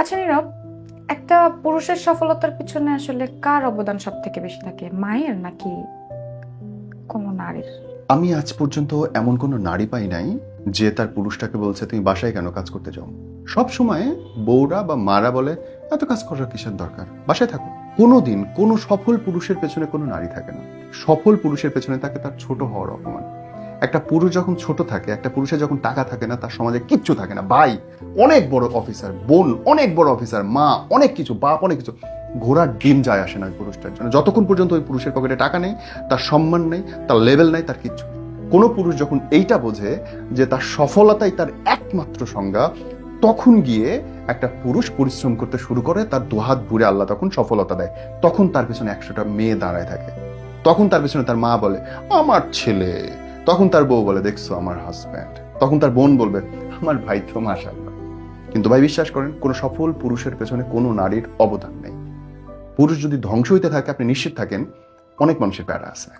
আচ্ছা নীরব, একটা পুরুষের সফলতার পিছনে আসলে কার অবদান সব থেকে বেশি থাকে, মায়ের নাকি কোনো নারীর? আমি আজ পর্যন্ত এমন কোনো নারী পাই নাই যে তার পুরুষটাকে বলছে তুমি বাসায় কেন কাজ করতে যাও। সব সময় বউরা বা মারা বলে এত কাজ করার কিসের দরকার, বাসায় থাকো। কোনোদিন কোনো সফল পুরুষের পেছনে কোনো নারী থাকে না। সফল পুরুষের পেছনে থাকে তার ছোট হওয়ার অপমান। একটা পুরুষ যখন ছোট থাকে, একটা পুরুষের যখন টাকা থাকে না, তার সমাজে কিচ্ছু থাকে না। ভাই অনেক বড় অফিসার, বোন অনেক বড় অফিসার, মা অনেক কিছু, বাপ অনেক কিছু, ঘোড়ার ডিম যায় আসে না ওই পুরুষটার জন্য। যতক্ষণ পর্যন্ত ওই পুরুষের পকেটে টাকা নেই, তার সম্মান নেই, তার লেভেল নেই, তার কিচ্ছু। কোনো পুরুষ যখন এইটা বোঝে যে তার সফলতাই তার একমাত্র সংজ্ঞা, তখন গিয়ে একটা পুরুষ পরিশ্রম করতে শুরু করে, তার দুহাত ভরে আল্লাহ তখন সফলতা দেয়। তখন তার পেছনে 100টা মেয়ে দাঁড়ায় থাকে। তখন তার পেছনে তার মা বলে আমার ছেলে, তখন তার বউ বলে দেখছো আমার হাজব্যান্ড, তখন তার বোন বলবে আমার ভাই তো মাশাআল্লাহ। কিন্তু ভাই বিশ্বাস করেন, কোনো সফল পুরুষের পেছনে কোনো নারীর অবদান নেই। পুরুষ যদি ধ্বংস হইতে থাকে, আপনি নিশ্চিত থাকেন অনেক মানুষের প্যারা আছে।